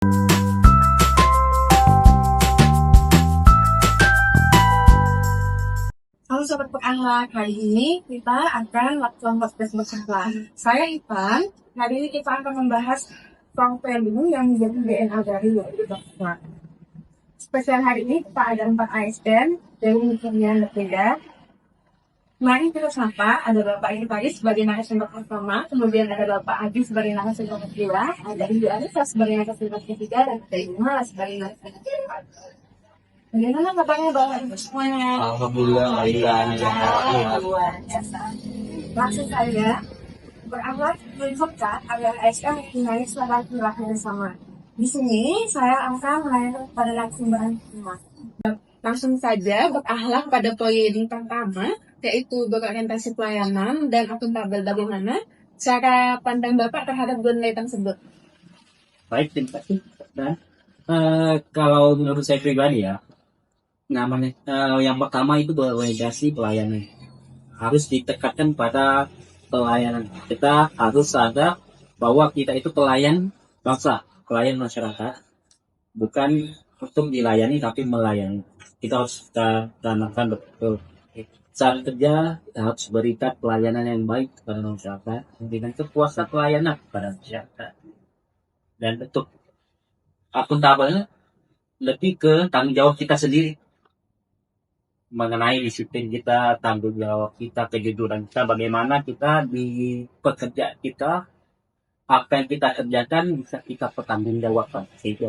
Halo Sobat Pekanlah, kali ini kita akan melakukan podcast bersama. Saya Ivan, hari ini kita akan membahas song value yang menjadi DNA dari yaitu Dokter. Spesial hari ini kita ada 4 ASN dari unit yang berbeda. Mari kita sapa, ada Bapak Irfan sebagai narasumber pertama, kemudian ada Bapak Adi sebagai narasumber kedua, ada Ibu Arisa sebagai narasumber ketiga, dan ada Ibu Mala sebagai narasumber keempat. Bagaimana kabarnya Bapak Ibu semuanya? Alhamdulillah, Luar biasa. Langsung saja, berawal dari Hoka adalah ASN yang dinaik secara perilaku yang sama. Di sini saya akan melayani pada narasumber pertama. Langsung saja berakhlak pada poin pertama, yaitu berorientasi pelayanan dan akuntabel. Bagaimana cara pandang Bapak terhadap dua nilai tersebut? baik, terima kasih. Dan kalau menurut saya pribadi ya, namanya yang pertama itu berorientasi pelayanan. Harus ditekankan pada pelayanan. Kita harus sadar bahwa kita itu pelayan bangsa, pelayan masyarakat, bukan untuk dilayani tapi melayani. Kita harus tanamkan betul. Saat kerja kita harus berikan pelayanan yang baik kepada masyarakat dengan kepuasan pelayanan kepada masyarakat. Dan untuk akuntabelnya lebih ke tanggung jawab kita sendiri mengenai disiplin kita, tanggung jawab kita, kejujuran kita, bagaimana kita di pekerjaan kita, apa yang kita kerjakan bisa kita pertanggungjawabkan. Gitu.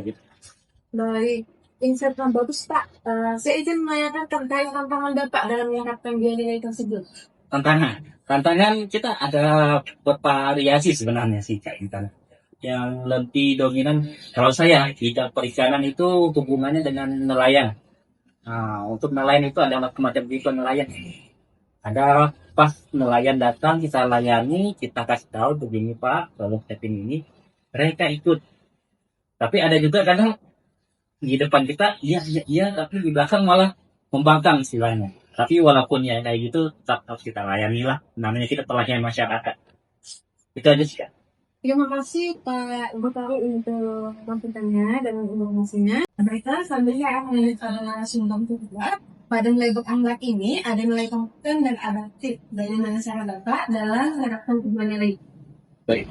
Baik, insight yang bagus Pak. Saya izin menanyakan terkait tantangan Bapak dalam menerapkan nilai tersebut. Tantangan kita ada bervariasi sebenarnya sih Kak Intan. Yang lebih dominan kalau saya di bidang perikanan itu hubungannya dengan nelayan. Nah, untuk nelayan itu ada macam-macam tipe nelayan. Ada pas nelayan datang kita layani, kita kasih tahu begini Pak, kalau setting ini, mereka ikut. Tapi ada juga kadang di depan kita, iya, tapi di belakang malah membangkang istilahnya. Tapi walaupun ya kayak gitu, tetap harus kita layani lah. Namanya kita pelayan masyarakat. Itu aja sih Kak. Terima kasih Pak Butawi untuk kontennya dan informasinya. Baiklah, selanjutnya akan melanjutkan pada narasumber kedua. Pada nilai berakhlak ini ada nilai kompeten dan adaptif. Bagaimana cara Bapak dalam menerapkan kedua nilai? Baik.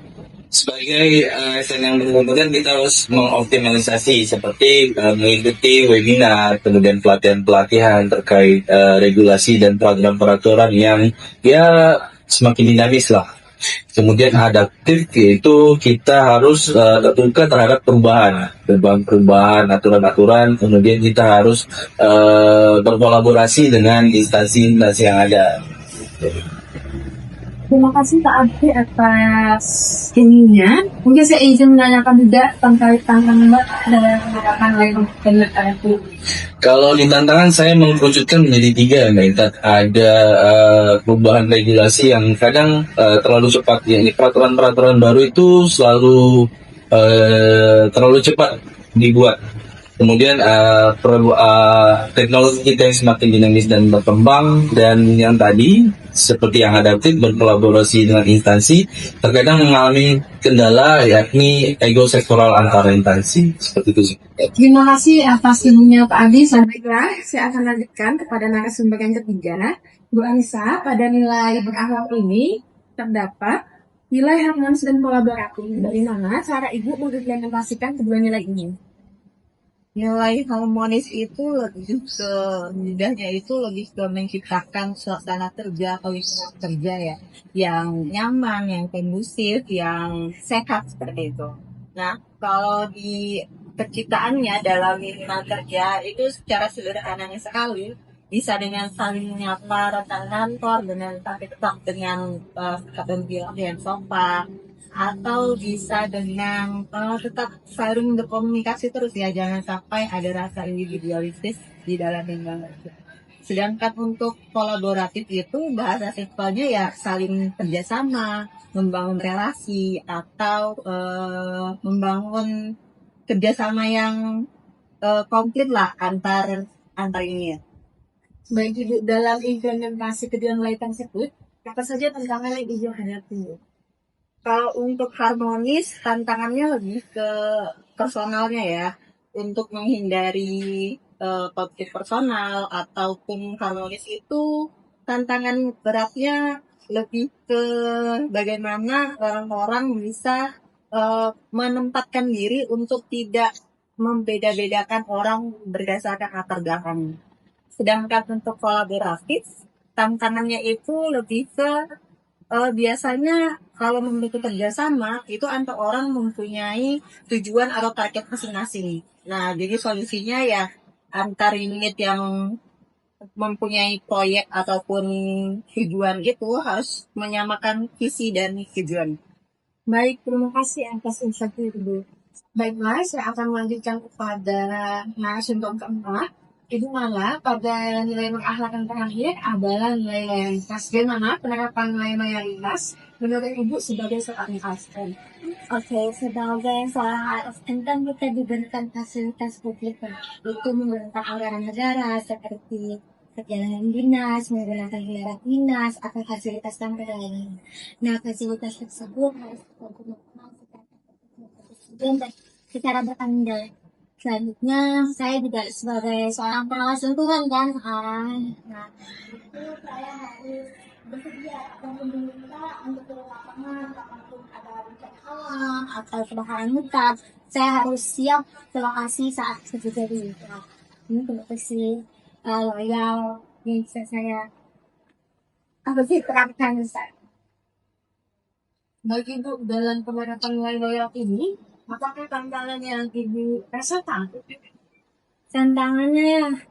Sebagai ASN yang berkompeten, kita harus mengoptimalisasi seperti mengikuti webinar, kemudian pelatihan-pelatihan terkait regulasi dan peraturan-peraturan yang ya semakin dinamis lah. Kemudian adaptif yaitu kita harus terbuka terhadap perubahan aturan-aturan. Kemudian kita harus berkolaborasi dengan instansi-instansi yang ada. Terima kasih Pak Abdi atas ininya. Mungkin saya izin menanyakan juga terkait tantangan Mbak dalam menerapkan nilai kompeten dan adaptif. Kalau di tantangan saya mengkerucutkan menjadi 3, Mbak Intan. Ada perubahan regulasi yang kadang terlalu cepat. Ya, peraturan-peraturan baru itu selalu terlalu cepat dibuat. Kemudian teknologi kita yang semakin dinamis dan berkembang, dan yang tadi seperti yang adaptif berkolaborasi dengan instansi terkadang mengalami kendala yakni ego sektoral antara instansi seperti itu. Terima kasih atas ilmunya Pak Adi. Baiklah, saya akan lanjutkan kepada narasumber yang ketiga. Bu Anissa, pada nilai berakhlak ini terdapat nilai harmonis dan kolaboratif. Dari mana cara Ibu mengimplementasikan kedua nilai ini? Nilai harmonis itu lebih ke mudahnya itu lebih ke menciptakan suasana kerja atau lingkungan kerja ya yang nyaman, yang kondusif, yang sehat seperti itu. Nah, kalau di penciptaannya dalam lingkungan kerja itu secara sederhananya sekali bisa dengan saling menyapa rekan kantor, dengan tapi tetap dengan keterampilan yang sopan, atau bisa dengan tetap saling berkomunikasi terus ya, jangan sampai ada rasa individualistis di dalam lingkungan kerja. Sedangkan untuk kolaboratif itu bahasa simpelnya ya saling kerjasama, membangun relasi atau membangun kerjasama yang komplit lah antar ini ya. Baik Ibu, dalam implementasi kedua nilai tersebut, apa saja tantangan yang Ibu hadapi? Kalau untuk harmonis, tantangannya lebih ke personalnya ya, untuk menghindari konflik personal ataupun harmonis itu tantangan beratnya lebih ke bagaimana orang-orang bisa menempatkan diri untuk tidak membeda-bedakan orang berdasarkan latar belakang. Sedangkan untuk kolaboratif, tantangannya itu lebih ke biasanya kalau memiliki kerjasama itu antar orang mempunyai tujuan atau target masing-masing. Nah, jadi solusinya ya antar unit yang mempunyai proyek ataupun tujuan itu harus menyamakan visi dan tujuan. Baik, terima kasih atas insight-nya, Ibu. Baiklah, saya akan melanjutkan kepada narasumber keempat. Ibu Mala, pada nilai berakhlak yang terakhir adalah nilai loyalitas. Bagaimana penerapan nilai loyalitas menurut Ibu sebagai seorang ASN? Oke, sebagai seorang ASN kan kita diberikan fasilitas publik ya. Itu menggunakan anggaran negara seperti perjalanan dinas, menggunakan kendaraan dinas, atau fasilitas tambahan lainnya. Nah, fasilitas tersebut harus kita gunakan dan secara bertanggung jawab. Selanjutnya, saya juga sebagai seorang pengawas lingkungan kan. Nah, itu saya harus bersedia dan meminta untuk turun lapangan apapun ada bencana alam atau kebakaran hutan. Saya harus siap ke lokasi saat terjadi. Nah, ini bentuk sih loyal yang bisa saya terapkan Ustaz. Bagi Ibu, dalam penerapan nilai loyal ini, apakah tantangan yang Ibu rasakan? Tantangannya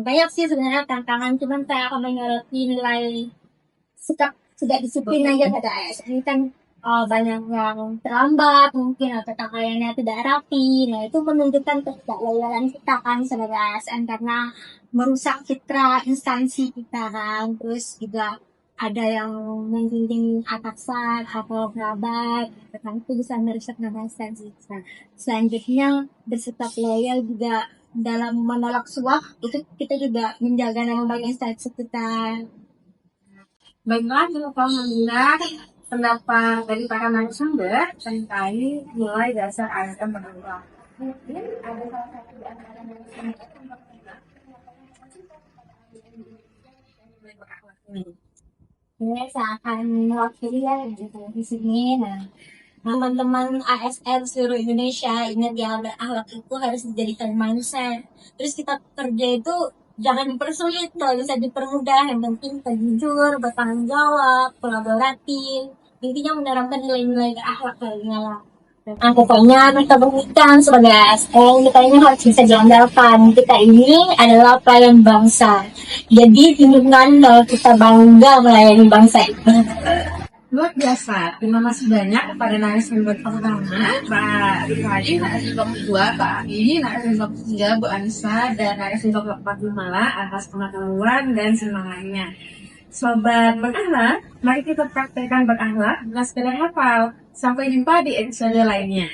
banyak sih sebenarnya tantangan, cuman saya akan menyoroti nilai sikap tidak disiplin aja pada ASN kan. Banyak yang terlambat mungkin atau pakaiannya tidak rapi. Nah, itu menunjukkan ketidakloyalan kita kan sebagai ASN karena merusak citra instansi kita kan. Terus juga ada yang menjunjung atasan atau kerabat, kan itu bisa merusak nama instansi kita. Selanjutnya bersikap loyal juga dalam menolak suap, itu kita juga menjaga nama baik instansi kita. Baiklah, kita akan mendengar pendapat dari para narasumber tentang nilai dasar ASN berulang. Mungkin ada salah satu di antara narasumber yang berpendapat nilai berakhlak ini. Ini saya akan mewakili ya di sini. Nah, teman-teman ASN seluruh Indonesia, ingat ya, berakhlak itu harus dijadikan mindset. Terus kita kerja itu jangan dipersulit, kalau bisa dipermudah. Yang penting kita jujur, bertanggung jawab, kolaboratif. Intinya menerapkan nilai-nilai berakhlak kalinya. Nah, pokoknya kita buktikan sebagai ASN, kita ini harus bisa diandalkan. Kita ini adalah pelayan bangsa. Jadi tunjukkan bahwa kita bangga melayani bangsa ini. Luar biasa, terima kasih banyak kepada narasumber pertama, Pak Rifai, narasumber kedua, Pak Agi, narasumber ketiga, Bu Anissa, dan narasumber keempat, Bu Mala, atas pengetahuan dan semangatnya. Sobat berakhlak, mari kita praktekkan berakhlak, bukan sekedar hafal. Sampai jumpa di episode lainnya.